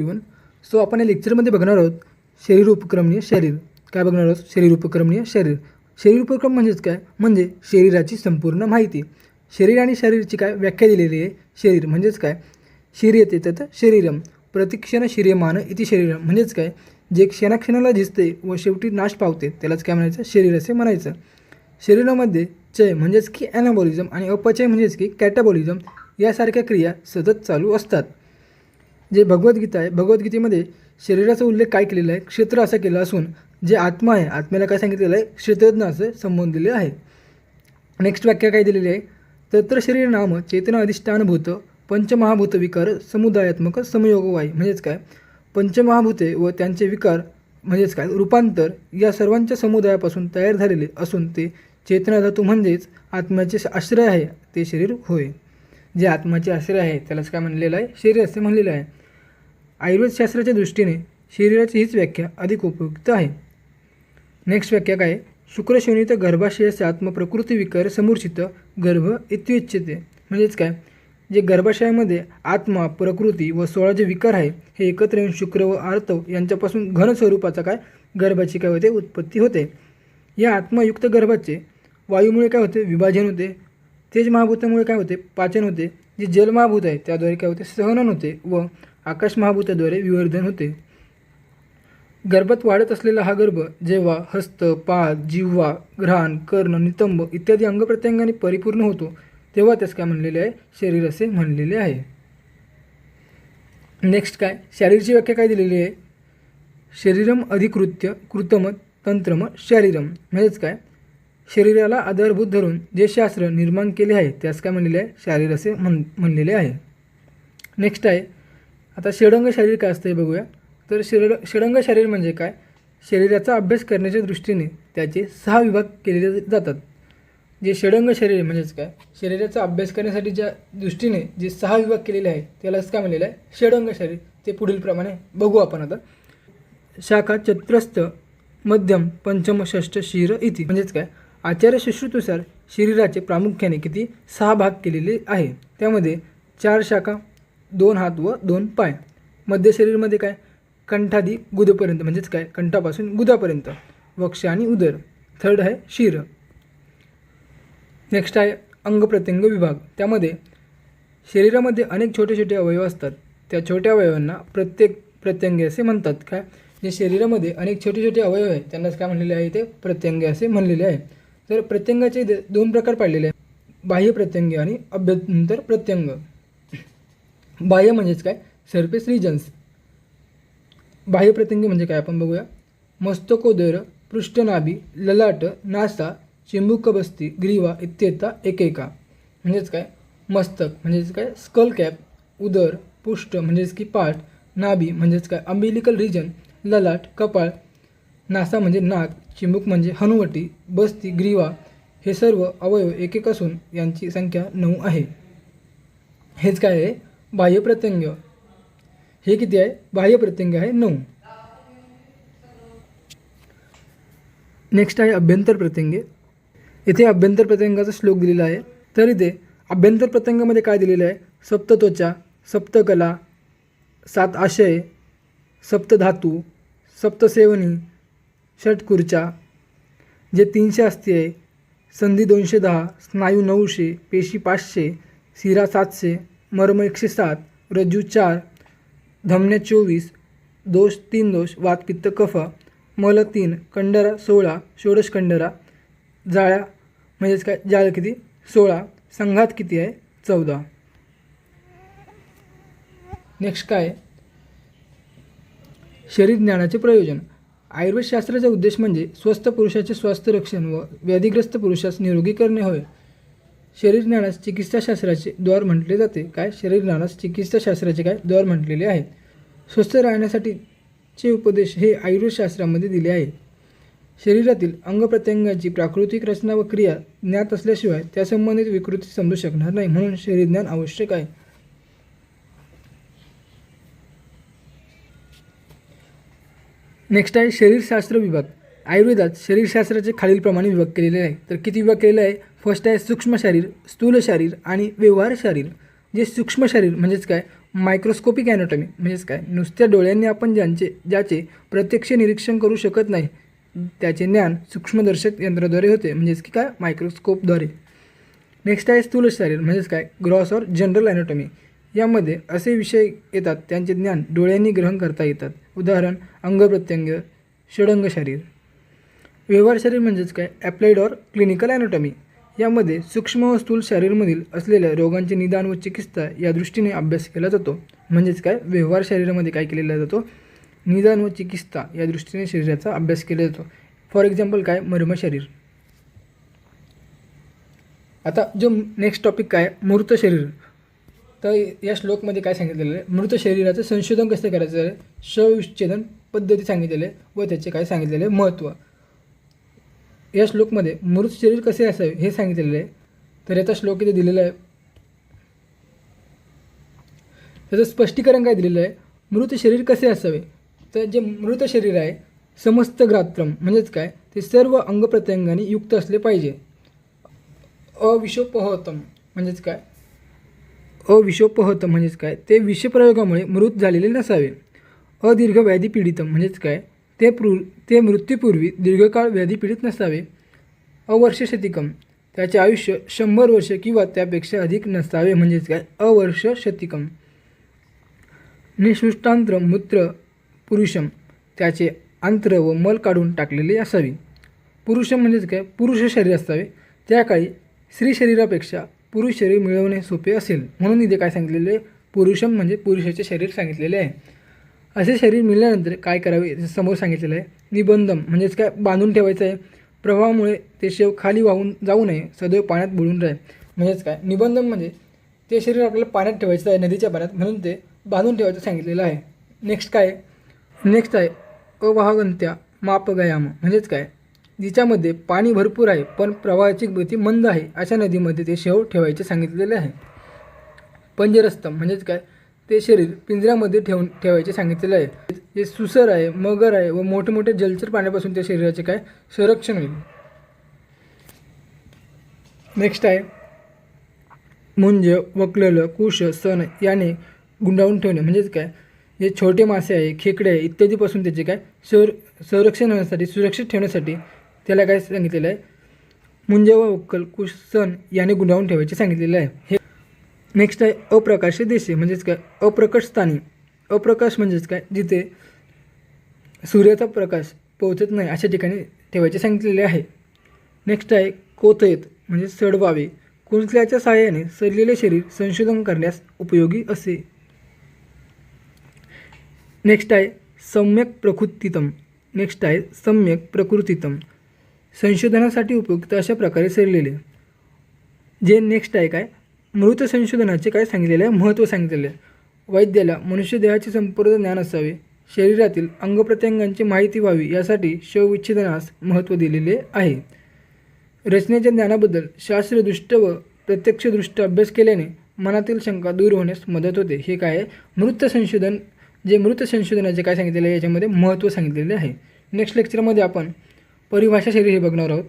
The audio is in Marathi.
एव्हरीवन. सो आपण या लेक्चरमध्ये बघणार आहोत शरीर उपक्रमणीय शरीर. काय बघणार आहोत? शरीर उपक्रमणीय शरीर. शरीर उपक्रम म्हणजेच काय? म्हणजे शरीराची संपूर्ण माहिती. शरीर आणि शरीरची काय व्याख्या दिलेली आहे. शरीर म्हणजेच काय? शरीयते तत् शरीरम प्रतिक्षण शरीरमान इति शरीरम. म्हणजेच काय? जे क्षणाक्षणाला दिसते व शेवटी नाश पावते त्यालाच काय म्हणायचं? शरीर असे म्हणायचं. शरीरामध्ये चय म्हणजेच की ॲनाबॉलिझम आणि अपचय म्हणजेच की कॅटाबॉलिझम यासारख्या क्रिया सतत चालू असतात. जे भगवद्गीता आहे, भगवद्गीतेमध्ये शरीराचा उल्लेख काय केलेला आहे? क्षेत्र असा केला असून जे आत्मा आहे, आत्म्याला काय सांगितलेलं आहे? क्षेत्रज्ञ असे संबोधलेले आहे. नेक्स्ट व्याख्या काय दिलेली आहे? तत्र शरीर नाम चेतना अधिष्ठानभूत पंचमहाभूत विकार समुदायात्मक समयोगवाई. म्हणजेच काय? पंचमहाभूते व त्यांचे विकार म्हणजेच काय? रूपांतर या सर्वांच्या समुदायापासून तयार झालेले असून ते चेतना धातू म्हणजेच आत्म्याचे आश्रय आहे ते शरीर होय. जे आत्म्याचे आश्रय आहे त्यालाच काय म्हणलेलं आहे? शरीर असे म्हणलेलं आहे. आयुर्वेदशास्त्राच्या दृष्टीने शरीराची हीच व्याख्या अधिक उपयुक्त आहे. नेक्स्ट व्याख्या काय? शुक्रशोणित गर्भाशयाचे आत्मप्रकृती विकार समूर्छित गर्भ इत्युच्यते. म्हणजेच काय? जे गर्भाशयामध्ये आत्मा, प्रकृती व 16 जे विकार आहे हे एकत्र येऊन शुक्र व आर्तव यांच्यापासून घन स्वरूपाचा काय? गर्भाची काय होते? उत्पत्ती होते. या आत्मायुक्त गर्भाचे वायूमुळे काय होते? विभाजन होते. तेज महाभूतामुळे काय होते? पाचन होते. जे जल महाभूत आहे त्याद्वारे काय होते? सहनन होते व आकाश महाभूताद्वारे विवर्धन होते. गर्भात वाढत असलेला हा गर्भ जेव्हा हस्त, पाद, जिव्हा, घ्राण, कर्ण, नितंब इत्यादी अंगप्रत्यंगाने परिपूर्ण होतो तेव्हा त्यास काय म्हणलेले आहे? शरीर असे म्हणलेले आहे. नेक्स्ट काय? शरीरची व्याख्या काय दिलेली आहे? शरीरम अधिकृत्य कृतम तंत्रम शरीरम. म्हणजेच काय? शरीराला आधारभूत धरून जे शास्त्र निर्माण केले आहे त्यास काय म्हणलेले आहे? शरीर असे म्हणलेले आहे. नेक्स्ट आहे आता षडंग शरीर काय असतं हे बघूया. तर षडंग शरीर म्हणजे काय? शरीराचा अभ्यास करण्याच्या दृष्टीने त्याचे 6 विभाग केलेले जातात. जे षडंग शरीर म्हणजेच काय? शरीराचा अभ्यास करण्यासाठीच्या दृष्टीने जे 6 विभाग केलेले आहेत त्यालाच काय म्हणलेलं आहे? षडंग शरीर. ते पुढील प्रमाणे बघू आपण आता. शाखा चतुरस्थ मध्यम पंचम षष्ठ शिर इति. म्हणजेच काय? आचार्य सुश्रुतनुसार शरीराचे प्रामुख्याने किती? 6 भाग केलेले आहे. त्यामध्ये 4 शाखा, 2 हात व 2 पाय. मध्य शरीरमध्ये काय? कंठादी गुदपर्यंत. म्हणजेच काय? कंठापासून गुदापर्यंत. वक्ष आणि उदर. थर्ड आहे शिर. नेक्स्ट आहे अंगप्रत्यंग विभाग. त्यामध्ये शरीरामध्ये अनेक छोटे छोटे अवयव असतात. त्या छोट्या अवयवांना प्रत्यंगे असे म्हणतात. काय? जे शरीरामध्ये अनेक छोटे छोटे अवयव आहेत त्यांनाच काय म्हणलेले आहे? ते प्रत्यंगे असे म्हणलेले आहे. तर प्रत्यंगाचे 2 प्रकार पाडलेले आहेत. बाह्य प्रत्यंग आणि अभ्यंतर प्रत्यंग. बाह्य म्हणजेच काय? Surface regions. बाह्य प्रत्यंग म्हणजे काय आपण बघूया. मस्तकोदर, पृष्ठनाभी, ललाट, नासा, चिंबुकबस्ती, ग्रीवा इत्येता एकेका. म्हणजेच काय? मस्तक म्हणजेच काय? Skull cap. उदर, पृष्ठ म्हणजेच की पाठ. नाभी म्हणजेच काय? Umbilical region. ललाट, कपाळ. नासा म्हणजे नाक. चिंबुक म्हणजे हनुवटी. बस्ती, ग्रीवा हे सर्व अवयव एक असून यांची संख्या 9 आहे. हेच काय आहे? बाह्य प्रत्यंग. हे किती आहे? बाह्य प्रत्यंग आहे 9. नेक्स्ट आहे अभ्यंतर प्रत्यंगे. इथे अभ्यंतर प्रत्यंगाचा श्लोक दिलेला आहे. तर इथे अभ्यंतर प्रत्यंगामध्ये काय दिलेलं आहे? सप्तत्वचा, सप्तकला, 7 आशय, सप्तधातू, सप्तसेवनी, षटकुर्चा, जे 300 अस्थिये आहे, संधी 210, स्नायू 900, पेशी 500, शिरा 700, मर्म 107, रज्जू 4, धमन्या 24, दोष 3 दोष, वात पित्त कफ, मल 3, कंडरा 16, षोडश कंडरा, जाळ्या म्हणजेच काय? जाळ किती? 16, संघात किती आहे? 14. नेक्स्ट काय? शरीर ज्ञानाचे प्रयोजन. आयुर्वेदशास्त्राचा उद्देश म्हणजे स्वस्थ पुरुषाचे स्वास्थ्य रक्षण व व्याधिग्रस्त पुरुषास निरोगी करणे होय. शरीर ज्ञानास चिकित्साशास्त्राचे द्वार म्हटले जाते. काय? शरीर ज्ञानास चिकित्साशास्त्राचे काय? द्वार म्हटलेले आहे. स्वस्थ राहण्यासाठीचे उपदेश हे आयुर्वेदशास्त्रामध्ये दिले आहे. शरीरातील अंगप्रत्यंगाची प्राकृतिक रचना व क्रिया ज्ञात असल्याशिवाय त्या संबंधित विकृती समजू शकणार नाही. म्हणून शरीर ज्ञान आवश्यक आहे. नेक्स्ट आहे शरीरशास्त्र विभाग. आयुर्वेदात शरीरशास्त्राचे खालीलप्रमाणे विभाग केलेले आहे. तर किती विभाग केलेले आहे? फर्स्ट आहे सूक्ष्म शरीर, स्थूल शरीर आणि व्यवहार शरीर. जे सूक्ष्म शरीर म्हणजेच काय? मायक्रोस्कोपिक ॲनाटॉमी म्हणजेच काय, नुसत्या डोळ्यांनी आपण ज्याचे प्रत्यक्ष निरीक्षण करू शकत नाही त्याचे ज्ञान सूक्ष्मदर्शक यंत्राद्वारे होते, म्हणजेच की काय, मायक्रोस्कोपद्वारे. नेक्स्ट आहे स्थूल शरीर म्हणजेच काय, ग्रॉस ऑर जनरल ॲनाटॉमी. यामध्ये असे विषय येतात त्यांचे ज्ञान डोळ्यांनी ग्रहण करता येतात. उदाहरण अंगप्रत्यंग, षडंग शरीर. व्यवहार शरीर म्हणजेच काय, ॲप्लाइड ऑर क्लिनिकल ॲनाटॉमी. यामध्ये सूक्ष्म व स्थूल शरीरामधील असलेल्या रोगांचे निदान व चिकित्सा या दृष्टीने अभ्यास केला जातो. म्हणजेच काय, व्यवहार शरीरामध्ये काय केलेला जातो, निदान व चिकित्सा या दृष्टीने शरीराचा अभ्यास केला जातो. फॉर एक्झाम्पल काय, मर्म शरीर. आता जो नेक्स्ट टॉपिक काय, मूर्त शरीर. तर या श्लोकमध्ये काय सांगितलेलं आहे, मृत शरीराचं संशोधन कसं करायचं आहे, शवविच्छेदन पद्धती सांगितलेले व त्याचे काय सांगितलेले महत्त्व. या श्लोकमध्ये मृत शरीर कसे असावे हे सांगितलेलं आहे. तर याचा श्लोक इथे दिलेला आहे. त्याचं स्पष्टीकरण काय दिलेलं आहे, मृत शरीर कसे असावे. तर जे मृत शरीर आहे, समस्त ग्रात्रम म्हणजेच काय, ते सर्व अंगप्रत्यंगाने युक्त असले पाहिजे. अविषोपहतम म्हणजेच काय, अविषोपहतम म्हणजेच काय, ते विषप्रयोगामुळे मृत झालेले नसावे. अदीर्घ व्याधी पीडितम म्हणजेच काय, ते मृत्यूपूर्वी दीर्घकाळ व्याधी पीडित नसावे. अवर्षशतिकम, त्याचे आयुष्य 100 वर्ष किंवा त्यापेक्षा अधिक नसावे. म्हणजेच काय, अवर्षशतिकम. निःसृष्टांत्र मूत्र पुरुषम, त्याचे आंत्र व मल काढून टाकलेले असावे. पुरुषम म्हणजेच काय, पुरुष शरीर असावे. त्या काळी स्त्री शरीरापेक्षा पुरुष शरीर मिळवणे सोपे असेल, म्हणून इथे काय सांगितलेले, पुरुषम म्हणजे पुरुषाचे शरीर सांगितलेले आहे. असे शरीर मिळाल्यानंतर काय करावे समोर सांगितलेलं आहे. निबंधम म्हणजेच काय, बांधून ठेवायचं आहे. प्रवाहामुळे ते शेव खाली वाहून जाऊ नये, सदैव पाण्यात बुडून राहील. म्हणजेच काय, निबंधम म्हणजे ते शरीर आपल्याला पाण्यात ठेवायचं आहे, नदीच्या पाण्यात, म्हणून ते बांधून ठेवायचं सांगितलेलं आहे. नेक्स्ट आहे अवाहगंत्या मापगयाम म्हणजेच काय, जिच्यामध्ये पाणी भरपूर आहे पण प्रवाहाची गती मंद आहे अशा नदीमध्ये ते शेव ठेवायचे सांगितलेले आहे. पंजरस्तम म्हणजेच काय, ते शरीर पिंजऱ्यामध्ये ठेवायचे सांगितलेले आहे. जे सुसर आहे, मगर आहे व मोठे मोठे जलचर पाण्यापासून त्या शरीराचे काय संरक्षण होईल. नेक्स्ट आहे मुंज, वक्लल, कुश, सन याने गुंडाळून ठेवणे. म्हणजेच काय, जे छोटे मासे आहे, खेकडे आहे इत्यादीपासून त्याचे काय संरक्षण होण्यासाठी, सुरक्षित ठेवण्यासाठी त्याला काय सांगितलेलं आहे, मुंज व वक्कल, कुश, सन याने गुंडाळून ठेवायचे सांगितलेलं आहे. हे नेक्स्ट आहे अप्रकाश देशे म्हणजेच काय, अप्रकट स्थानी. अप्रकाश म्हणजेच काय, जिथे सूर्याचा प्रकाश पोहोचत नाही अशा ठिकाणी ठेवायचे सांगितलेले आहे. नेक्स्ट आहे कोथयत म्हणजे सडवावे. कुंचल्याच्या सहाय्याने सडलेले शरीर संशोधन करण्यास उपयोगी असे. नेक्स्ट आहे सम्यक प्रकृतीतम. संशोधनासाठी उपयुक्त अशा प्रकारे सडलेले. जे नेक्स्ट आहे काय, मृत संशोधनाचे काय सांगितलेले आहे, महत्त्व सांगितलेले आहे. वैद्याला मनुष्य देहाचे संपूर्ण ज्ञान असावे, शरीरातील अंगप्रत्यंगांची माहिती व्हावी यासाठी शवविच्छेदनास महत्त्व दिलेले आहे. रचनेच्या ज्ञानाबद्दल शास्त्रदृष्ट व प्रत्यक्षदृष्ट अभ्यास केल्याने मनातील शंका दूर होण्यास मदत होते. हे काय आहे, मृत संशोधनाचे काय सांगितलेले आहे, याच्यामध्ये महत्त्व सांगितलेले आहे. नेक्स्ट लेक्चरमध्ये आपण परिभाषा शरीर हे बघणार आहोत.